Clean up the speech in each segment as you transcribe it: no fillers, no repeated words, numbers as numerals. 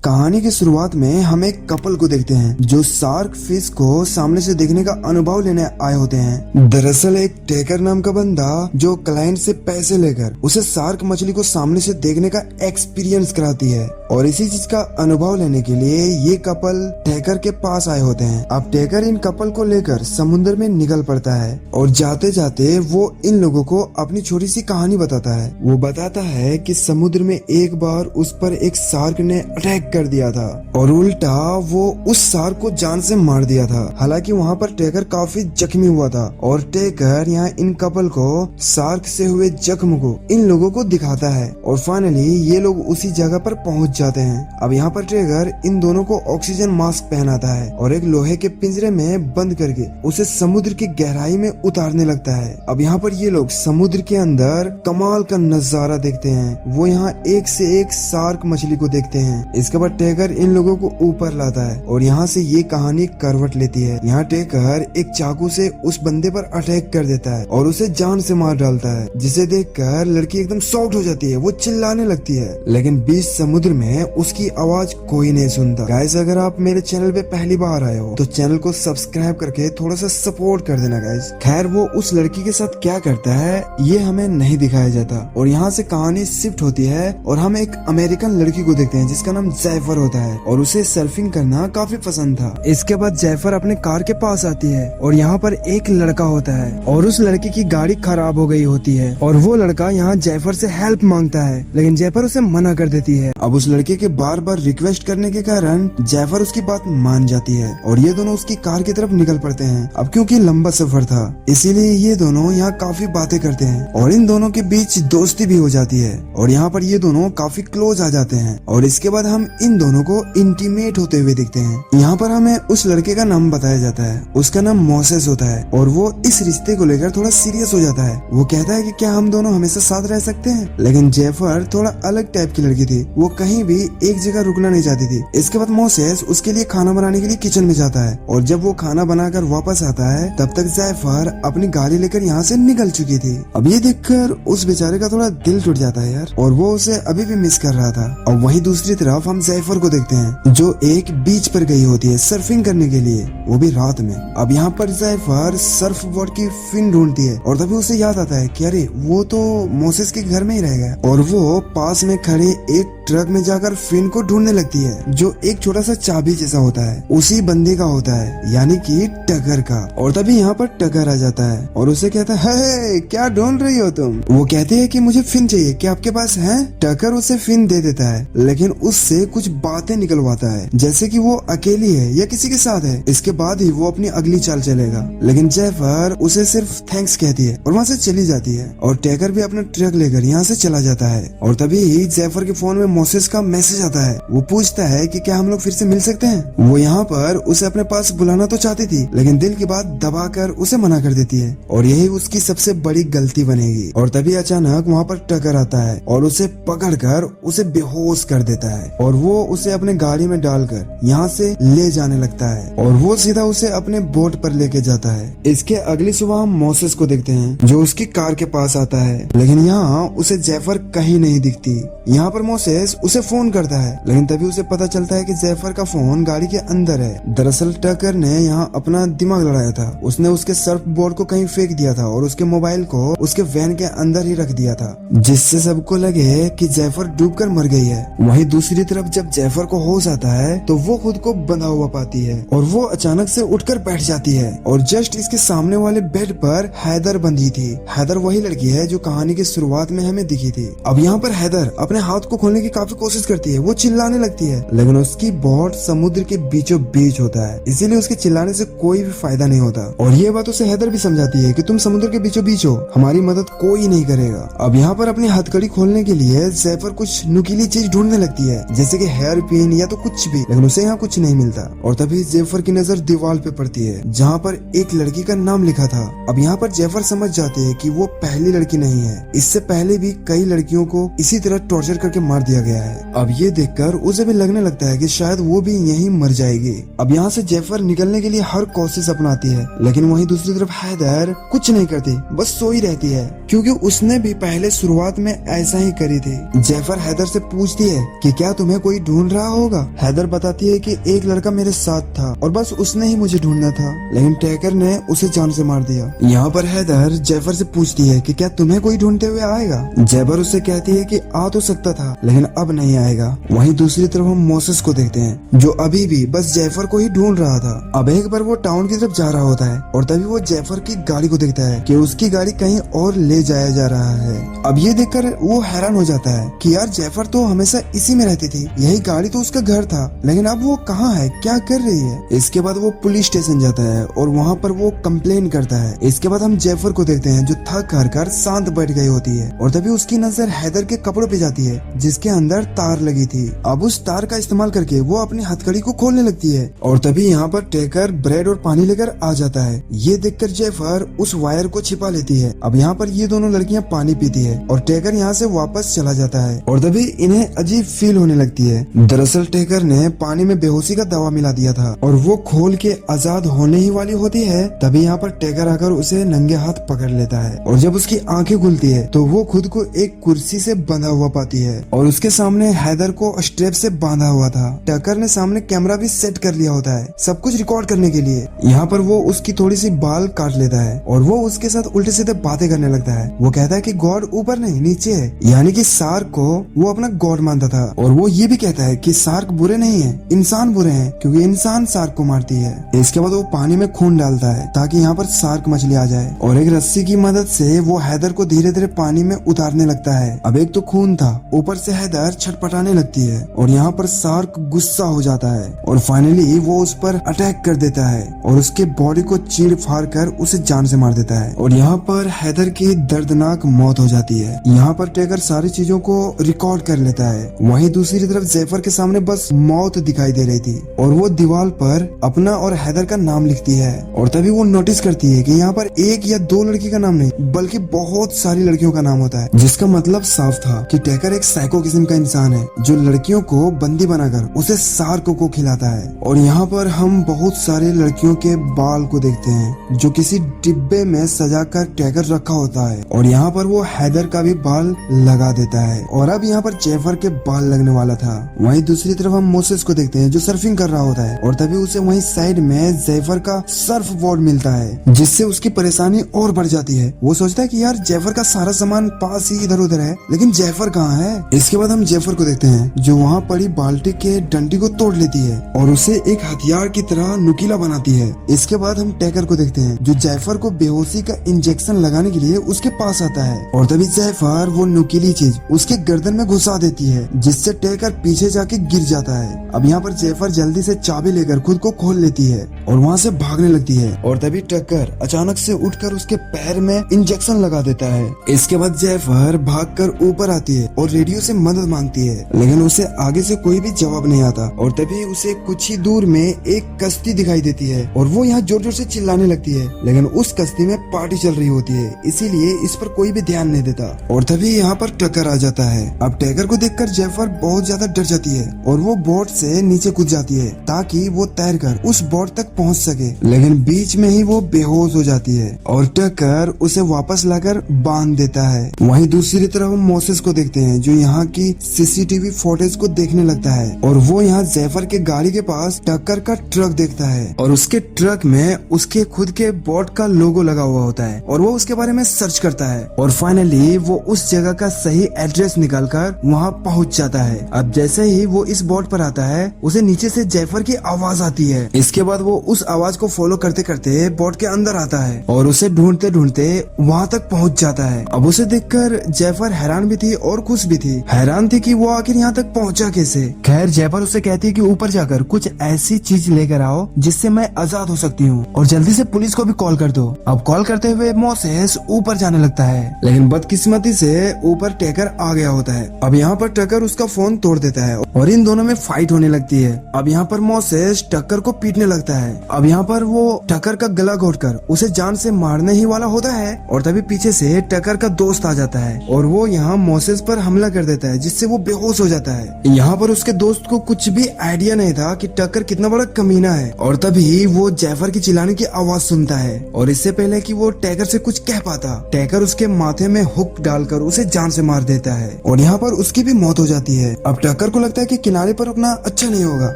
कहानी की शुरुआत में हम एक कपल को देखते हैं जो शार्क फिश को सामने से देखने का अनुभव लेने आए होते हैं। दरअसल एक टेकर नाम का बंदा जो क्लाइंट से पैसे लेकर उसे शार्क मछली को सामने से देखने का एक्सपीरियंस कराती है और इसी चीज का अनुभव लेने के लिए ये कपल टेकर के पास आए होते हैं। अब टेकर इन कपल को लेकर समुद्र में निकल पड़ता है और जाते जाते वो इन लोगों को अपनी छोटी सी कहानी बताता है। वो बताता है कि समुद्र में एक बार उस पर एक शार्क ने अटैक कर दिया था और उल्टा वो उस शार्क को जान से मार दिया था। हालांकि वहाँ पर टेकर काफी जख्मी हुआ था और टेकर यहाँ इन कपल को शार्क से हुए जख्म को इन लोगों को दिखाता है और फाइनली ये लोग उसी जगह पर पहुँच जाते हैं। अब यहाँ पर टेकर इन दोनों को ऑक्सीजन मास्क पहनाता है और एक लोहे के पिंजरे में बंद करके उसे समुद्र की गहराई में उतारने लगता है। अब यहाँ पर ये लोग समुद्र के अंदर कमाल का नजारा देखते हैं। वो यहाँ एक से एक शार्क मछली को देखते हैं। इसके बाद टेकर इन लोगों को ऊपर लाता है और यहाँ से ये कहानी करवट लेती है। यहाँ टेकर एक चाकू से उस बंदे पर अटैक कर देता है और उसे जान से मार डालता है, जिसे देखकर लड़की एकदम शॉक्ड हो जाती है। वो चिल्लाने लगती है लेकिन बीच समुद्र में उसकी आवाज कोई नहीं सुनता। गाइस, अगर आप मेरे चैनल पे पहली बार आए हो तो चैनल को सब्सक्राइब करके थोड़ा सा सपोर्ट कर देना गाइस। खैर, वो उस लड़की के साथ क्या करता है ये हमें नहीं दिखाया जाता और यहाँ से कहानी शिफ्ट होती है और हम एक अमेरिकन लड़की को देखते हैं जिसका नाम जैफर होता है और उसे सर्फिंग करना काफी पसंद था। इसके बाद जैफर अपने कार के पास आती है और यहाँ पर एक लड़का होता है और उस लड़की की गाड़ी खराब हो गई होती है और वो लड़का यहाँ जैफर से हेल्प मांगता है लेकिन जैफर उसे मना कर देती है। अब उस लड़के के बार बार रिक्वेस्ट करने के कारण जैफर उसकी बात मान जाती है और ये दोनों उसकी कार की तरफ निकल पड़ते हैं। अब क्योंकि लंबा सफर था इसीलिए ये दोनों यहाँ काफी बातें करते हैं और इन दोनों के बीच दोस्ती भी हो जाती है और यहाँ पर ये दोनों काफी क्लोज आ जाते हैं और इसके बाद हम इन दोनों को इंटीमेट होते हुए देखते हैं। यहाँ पर हमें उस लड़के का नाम बताया जाता है, उसका नाम मोसेस होता है और वो इस रिश्ते को लेकर थोड़ा सीरियस हो जाता है। वो कहता है कि क्या हम दोनों हमेशा साथ रह सकते हैं, लेकिन जेफर थोड़ा अलग टाइप की लड़की थी। वो कहीं भी एक जगह रुकना नहीं चाहती थी। इसके बाद मोसेस उसके लिए खाना बनाने के लिए किचन में जाता है और जब वो खाना बनाकर वापस आता है तब तक जेफर अपनी गाड़ी लेकर यहाँ से निकल चुकी थी। अब ये देखकर उस बेचारे का थोड़ा दिल टूट जाता है यार और वो उसे अभी भी मिस कर रहा था। और वहीं दूसरी तरफ हम जेफर को देखते हैं जो एक बीच पर गई होती है सर्फिंग करने के लिए, वो भी रात में। अब यहाँ पर जेफर सर्फ बोर्ड की फिन ढूंढती है और तभी उसे याद आता है कि अरे वो तो मोसेस के घर में ही रह गया और वो पास में खड़े एक ट्रक में जाकर फिन को ढूंढने लगती है जो एक छोटा सा चाबी जैसा होता है, उसी बंदे का होता है यानी कि टकर का। और तभी यहाँ पर टकर आ जाता है और उसे कहता है हे, क्या ढूंढ रही हो तुम? वो कहती है कि मुझे फिन चाहिए, क्या आपके पास है? टकर उसे फिन दे देता है लेकिन उससे कुछ बातें निकलवाता है जैसे कि वो अकेली है या किसी के साथ है। इसके बाद ही वो अपनी अगली चाल चलेगा लेकिन जेफर उसे सिर्फ थैंक्स कहती है और वहाँ से चली जाती है और टैकर भी अपना ट्रक लेकर यहाँ से चला जाता है। और तभी जेफर के फोन में मोसेस का मैसेज आता है। वो पूछता है कि क्या हम लोग फिर से मिल सकते हैं। वो यहाँ पर उसे अपने पास बुलाना तो चाहती थी लेकिन दिल की बात दबाकर उसे मना कर देती है और यही उसकी सबसे बड़ी गलती बनेगी। और तभी अचानक वहाँ पर टकर आता है और उसे पकड़कर उसे बेहोश कर देता है और वो उसे अपने गाड़ी में डालकर यहाँ से ले जाने लगता है और वो सीधा उसे अपने बोट पर लेके जाता है। इसके अगली सुबह हम मोसेस को देखते हैं जो उसकी कार के पास आता है लेकिन यहाँ उसे जेफर कहीं नहीं दिखती। यहाँ पर मोसेस उसे फोन करता है लेकिन तभी उसे पता चलता है कि जेफर का फोन गाड़ी के अंदर है। दरअसल टकर ने यहाँ अपना दिमाग लड़ाया था। उसने उसके सर्फ बोर्ड को कहीं फेंक दिया था और उसके मोबाइल को उसके वैन के अंदर ही रख दिया था जिससे सबको लगे कि जेफर डूबकर मर गई है। वहीं दूसरी तरफ जब जेफर को होश आता है तो वो खुद को बंधा हुआ पाती है और वो अचानक से उठकर बैठ जाती है और जस्ट इसके सामने वाले बेड पर हैदर बंधी थी। हैदर वही लड़की है जो कहानी की शुरुआत में हमें दिखी थी। अब यहाँ पर हैदर अपने हाथ को खोलने की काफी कोशिश करती है। वो चिल्लाने लगती है लेकिन उसकी बोट समुद्र के बीचों बीच होता है इसीलिए उसके चिल्लाने से कोई भी फायदा नहीं होता। और ये बात उसे हैदर भी समझाती है कि तुम समुद्र के बीचों बीच हो, हमारी मदद कोई नहीं करेगा। अब यहाँ पर अपनी हथकड़ी खोलने के लिए जेफर कुछ नुकीली चीज ढूंढने लगती है जैसे कि हेयर पिन या तो कुछ भी, लेकिन उसे यहाँ कुछ नहीं मिलता। और तभी जेफर की नजर दीवार पे पड़ती है जहाँ पर एक लड़की का नाम लिखा था। अब यहाँ पर जेफर समझ जाते हैं कि वो पहली लड़की नहीं है, इससे पहले भी कई लड़कियों को इसी तरह टॉर्चर करके मार दिया गया है। अब ये देखकर उसे भी लगने लगता है कि शायद वो भी यहीं मर जाएगी। अब यहाँ से जेफर निकलने के लिए हर कोशिश अपनाती है लेकिन वहीं दूसरी तरफ हैदर कुछ नहीं करती, बस सोई रहती है क्योंकि उसने भी पहले शुरुआत में ऐसा ही करी थी। जेफर हैदर से पूछती है कि क्या तुम्हें कोई कोई ढूंढ रहा होगा। हैदर बताती है कि एक लड़का मेरे साथ था और बस उसने ही मुझे ढूंढना था, लेकिन टैकर ने उसे जान से मार दिया। यहाँ पर हैदर जैफर से पूछती है कि क्या तुम्हें कोई ढूंढते हुए आएगा। जैफर उससे कहती है कि आ तो सकता था लेकिन अब नहीं आएगा। वहीं दूसरी तरफ हम मोसेस को देखते हैं जो अभी भी बस जैफर को ही ढूंढ रहा था। अब एक बार वो टाउन की तरफ जा रहा होता है और तभी वो जैफर की गाड़ी को देखता है कि उसकी गाड़ी कहीं और ले जाया जा रहा है। अब ये देखकर वो हैरान हो जाता है कि यार जैफर तो हमेशा इसी में रहती थी, यही गाड़ी तो उसका घर था, लेकिन अब वो कहाँ है, क्या कर रही है। इसके बाद वो पुलिस स्टेशन जाता है और वहाँ पर वो कंप्लेन करता है। इसके बाद हम जैफर को देखते हैं जो थक हार कर शांत बैठ गई होती है और तभी उसकी नजर हैदर के कपड़ों पे जाती है जिसके अंदर तार लगी थी। अब उस तार का इस्तेमाल करके वो अपनी हथकड़ी को खोलने लगती है और तभी यहाँ पर टैकर ब्रेड और पानी लेकर आ जाता है। ये देखकर जैफर उस वायर को छिपा लेती है। अब यहाँ पर ये दोनों लड़कियां पानी पीती है और टैकर यहाँ से वापस चला जाता है और तभी इन्हें अजीब फील होने लगती है। दरअसल टैकर ने पानी में बेहोशी का दवा मिला दिया था और वो खोल के आजाद होने ही वाली होती है। तभी यहाँ पर टैकर आकर उसे नंगे हाथ पकड़ लेता है और जब उसकी आंखें खुलती है तो वो खुद को एक कुर्सी से बंधा हुआ पाती है और उसके सामने हैदर को स्ट्रेप से बांधा हुआ था। टैकर ने सामने कैमरा भी सेट कर लिया होता है सब कुछ रिकॉर्ड करने के लिए। यहाँ पर वो उसकी थोड़ी सी बाल काट लेता है और वो उसके साथ उल्टे सीधे बातें करने लगता है। वो कहता है कि गॉड ऊपर नहीं नीचे है, यानी कि शार्क को वो अपना गॉड मानता था। और वो ये भी कहता है कि शार्क बुरे नहीं है, इंसान बुरे हैं क्योंकि इंसान शार्क को मारती है। इसके बाद वो पानी में खून डालता है ताकि यहाँ पर शार्क मछली आ जाए और एक रस्सी की मदद से वो हैदर को धीरे धीरे पानी में उतारने लगता है। अब एक तो खून था, ऊपर से हैदर छटपटाने लगती है और यहाँ पर शार्क गुस्सा हो जाता है और फाइनली वो उस पर अटैक कर देता है और उसके बॉडी को चीर फाड़ कर उसे जान से मार देता है और यहाँ पर हैदर की दर्दनाक मौत हो जाती है। यहाँ पर टैकर सारी चीजों को रिकॉर्ड कर लेता है। वहीं दूसरी तरफ जैफर के सामने बस मौत दिखाई दे रही थी और वो दीवार पर अपना और हैदर का नाम लिखती है और तभी वो नोटिस करती है कि यहाँ पर एक या दो लड़की का नाम नहीं बल्कि बहुत सारी लड़कियों का नाम होता है, जिसका मतलब साफ था कि टैकर एक साइको किस्म का इंसान है जो लड़कियों को बंदी बनाकर उसे शार्क को खिलाता है। और यहाँ पर हम बहुत सारे लड़कियों के बाल को देखते हैं जो किसी डिब्बे में सजाकर टैकर रखा होता है और यहाँ पर वो हैदर का भी बाल लगा देता है और अब यहाँ पर जैफर के बाल लगने वाला था। वहीं दूसरी तरफ हम मोसेस को देखते हैं जो सर्फिंग कर रहा होता है और तभी उसे वहीं साइड में जैफर का सर्फ बोर्ड मिलता है जिससे उसकी परेशानी और बढ़ जाती है। वो सोचता है कि यार जैफर का सारा सामान पास ही इधर उधर है लेकिन जैफर कहाँ है। इसके बाद हम जैफर को देखते हैं जो वहाँ पड़ी बाल्टी के डंडी को तोड़ लेती है और उसे एक हथियार की तरह नुकीला बनाती है। इसके बाद हम टैकर को देखते हैं जो जैफर को बेहोशी का इंजेक्शन लगाने के लिए उसके पास आता है और तभी जैफर वो नुकीली चीज उसके गर्दन में घुसा देती है जिससे टैकर पीछे जाके गिर जाता है। अब यहाँ पर जैफर जल्दी से चाबी लेकर खुद को खोल लेती है और वहाँ से भागने लगती है और तभी टैकर अचानक से उठकर उसके पैर में इंजेक्शन लगा देता है। इसके बाद जैफर भागकर ऊपर आती है और रेडियो से मदद मांगती है लेकिन उसे आगे से कोई भी जवाब नहीं आता और तभी उसे कुछ ही दूर में एक कश्ती दिखाई देती है और वो यहाँ जोर जोर से चिल्लाने लगती है लेकिन उस कश्ती में पार्टी चल रही होती है इसीलिए इस पर कोई भी ध्यान नहीं देता और तभी यहाँ पर टैकर आ जाता है। अब टैकर को देखकर जैफर बहुत ज्यादा डर जाती है और वो बोट से नीचे कूद जाती है ताकि वो तैरकर उस बोट तक पहुँच सके, लेकिन बीच में ही वो बेहोश हो जाती है और टैकर उसे वापस लाकर बांध देता है। वहीं दूसरी तरफ हम मोसेस को देखते हैं जो यहाँ की सीसीटीवी फुटेज को देखने लगता है और वो यहाँ जैफर के गाड़ी के पास टक्कर का ट्रक देखता है और उसके ट्रक में उसके खुद के बोट का लोगो लगा हुआ होता है और वो उसके बारे में सर्च करता है और फाइनली वो उस जगह का सही एड्रेस निकालकर वहाँ पहुँच जाता है। अब जैसे ही वो इस बोट पर आता है उसे नीचे से जैफर की आवाज आती है। इसके बाद वो उस आवाज को फॉलो करते करते बोट के अंदर आता है और उसे ढूंढते ढूंढते वहाँ तक पहुँच जाता है। अब उसे देखकर जैफर हैरान भी थी और खुश भी थी। हैरान थी कि वो आखिर यहाँ तक पहुँचा कैसे। खैर जैफर उसे कहती है कि ऊपर जाकर कुछ ऐसी चीज लेकर आओ जिससे मैं आजाद हो सकती हूँ और जल्दी से पुलिस को भी कॉल कर दो। अब कॉल करते हुए मोसेस ऊपर जाने लगता है लेकिन बदकिस्मती से ऊपर टैकर आ गया होता है। अब यहाँ पर टैकर उसका फोन तोड़ देता है और इन दोनों में फाइट होने लगती है। अब यहाँ पर मोसेस टक्कर को पीटने लगता है। अब यहाँ पर वो टक्कर का गला घोटकर उसे जान से मारने ही वाला होता है और तभी पीछे से टक्कर का दोस्त आ जाता है और वो यहाँ मोसेस पर हमला कर देता है जिससे वो बेहोश हो जाता है। यहाँ पर उसके दोस्त को कुछ भी आइडिया नहीं था कि टक्कर कितना बड़ा कमीना है और तभी वो जैफर की चिल्लाने की आवाज सुनता है और इससे पहले कि वो टैकर से कुछ कह पाता टैकर उसके माथे में हुक डालकर उसे जान से मार देता है और यहाँ पर उसकी भी मौत हो जाती है। अब टक्कर टक्कर को लगता है कि किनारे पर रुकना अच्छा नहीं होगा,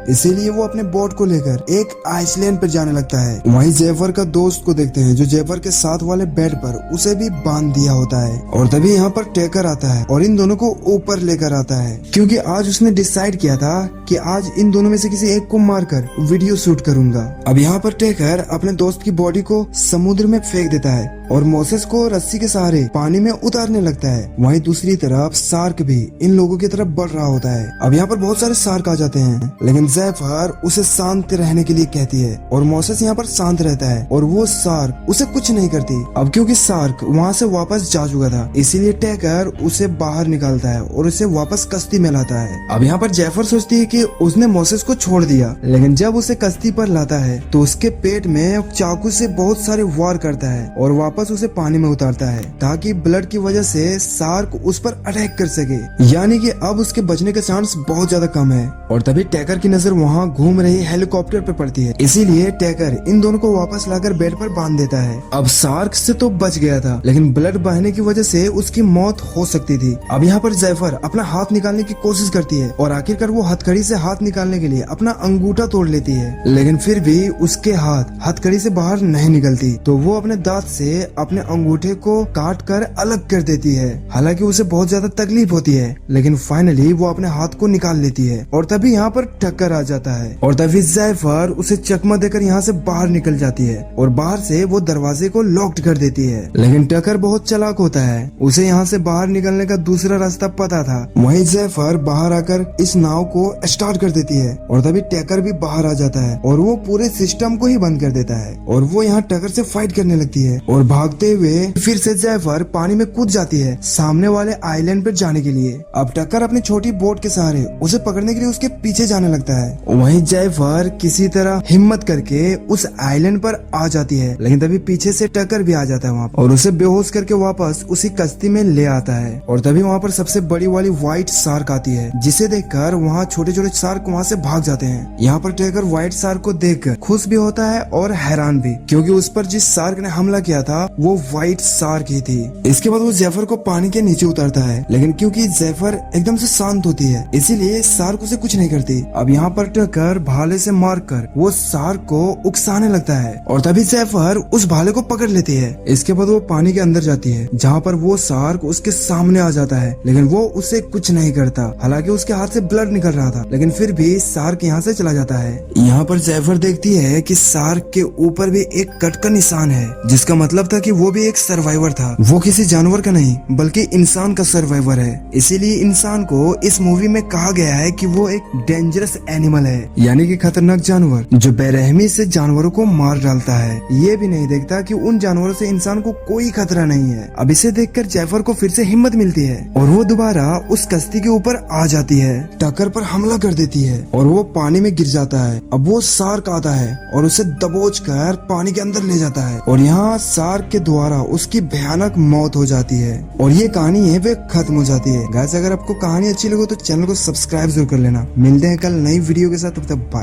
इसीलिए वो अपने बोट को लेकर एक आइसलैंड पर जाने लगता है। वहीं जेफर का दोस्त को देखते हैं जो जेफर के साथ वाले बेड पर उसे भी बांध दिया होता है। और तभी यहाँ पर टेकर आता है और इन दोनों को ऊपर लेकर आता है, क्योंकि आज उसने डिसाइड किया था कि आज इन दोनों में से किसी एक को मारकर वीडियो शूट करूंगा। अब यहाँ पर टेकर अपने दोस्त की बॉडी को समुद्र में फेंक देता है और मोसेस को रस्सी के सहारे पानी में उतारने लगता है। वहीं दूसरी तरफ शार्क भी इन लोगों की तरफ बढ़ रहा होता है। अब यहाँ पर बहुत सारे शार्क आ जाते हैं, लेकिन जेफर उसे शांत रहने के लिए कहती है और मोसेस यहाँ पर शांत रहता है और वो शार्क उसे कुछ नहीं करती। अब क्योंकि शार्क वहाँ से वापस जा चुका था, इसीलिए टेकर उसे बाहर निकालता है और उसे वापस कश्ती में लाता है। अब यहाँ पर जेफर सोचती है कि उसने मोसेस को छोड़ दिया, लेकिन जब उसे कश्ती पर लाता है तो उसके पेट में चाकू से बहुत सारे वार करता है और वापस उसे पानी में उतारता है ताकि ब्लड की वजह से शार्क उस पर अटैक कर सके, यानी कि अब उसके बचने के चांस बहुत ज्यादा कम है। और तभी टेकर की नजर वहाँ घूम रही हेलीकॉप्टर पर पड़ती है, इसीलिए टेकर इन दोनों को वापस लाकर बेड पर बांध देता है। अब शार्क से तो बच गया था, लेकिन ब्लड बहने की वजह से उसकी मौत हो सकती थी। अब यहाँ पर जेफर अपना हाथ निकालने की कोशिश करती है और आखिरकार वो हथकड़ी से हाथ निकालने के लिए अपना अंगूठा तोड़ लेती है, लेकिन फिर भी उसके हाथ हथकड़ी से बाहर नहीं निकलती, तो वो अपने दांत से अपने अंगूठे को काट कर अलग कर देती है। हालांकि उसे बहुत ज्यादा तकलीफ होती है, लेकिन फाइनली वो अपने हाथ को निकाल लेती है। और तभी यहाँ पर टक्कर आ जाता है और तभी जेफर उसे चकमा देकर यहाँ से बाहर निकल जाती है और बाहर से वो दरवाजे को लॉक्ड कर देती है। लेकिन टक्कर बहुत चालाक होता है, उसे यहाँ से बाहर निकलने का दूसरा रास्ता पता था। वहीं जेफर बाहर आकर इस नाव को स्टार्ट कर देती है और तभी टक्कर भी बाहर आ जाता है और वो पूरे सिस्टम को ही बंद कर देता है और वो यहाँ टक्कर से फाइट करने लगती है और भागते हुए फिर से जेफर पानी में कूद जाती है सामने वाले आइलैंड पर जाने के लिए। अब टक्कर अपनी छोटी बोट के सहारे उसे पकड़ने के लिए उसके पीछे जाने लगता है। वहीं जेफर किसी तरह हिम्मत करके उस आइलैंड पर आ जाती है, लेकिन तभी पीछे से टक्कर भी आ जाता है वहाँ और उसे बेहोश करके वापस उसी कश्ती में ले आता है। और तभी वहाँ पर सबसे बड़ी वाली व्हाइट शार्क आती है, जिसे देखकर वहाँ छोटे छोटे शार्क वहाँ से भाग जाते हैं। यहाँ पर टक्कर व्हाइट शार्क को देखकर खुश भी होता है और हैरान भी, क्योंकि उस पर जिस शार्क ने हमला किया था वो व्हाइट शार्क ही थी। इसके बाद वो जेफर को पानी के नीचे उतारता है, लेकिन क्योंकि जेफर एकदम से शांत होती है इसीलिए शार्क उसे कुछ नहीं करती। अब यहाँ पर टक्कर भाले से मारकर वो शार्क को उकसाने लगता है और तभी जेफर उस भाले को पकड़ लेती है। इसके बाद वो पानी के अंदर जाती है, जहाँ पर वो शार्क उसके सामने आ जाता है, लेकिन वो उसे कुछ नहीं करता। हालांकि उसके हाथ से ब्लड निकल रहा था, लेकिन फिर भी शार्क यहाँ से चला जाता है। यहाँ पर जेफर देखती है कि शार्क के ऊपर भी एक कट का निशान है, जिसका मतलब था कि वो भी एक सर्वाइवर था। वो किसी जानवर का नहीं बल्कि इंसान का सर्वाइवर है। इसीलिए इंसान को इस मूवी में कहा गया है कि वो एक डेंजरस एनिमल है, यानी कि खतरनाक जानवर जो बेरहमी से जानवरों को मार डालता है। ये भी नहीं देखता कि उन जानवरों से इंसान को कोई खतरा नहीं है। अब इसे देखकर जेफर को फिर से हिम्मत मिलती है और वो दोबारा उस कश्ती के ऊपर आ जाती है, टक्कर पर हमला कर देती है और वो पानी में गिर जाता है। अब वो शार्क आता है और उसे दबोच कर पानी के अंदर ले जाता है और यहाँ शार्क के द्वारा उसकी भयानक मौत हो जाती है और ये कहानी है वे खत्म हो जाती है। गाइस, अगर आपको कहानी अच्छी लगे तो चैनल को सब्सक्राइब जरूर कर लेना। मिलते हैं कल नई वीडियो के साथ, तब तक बाय।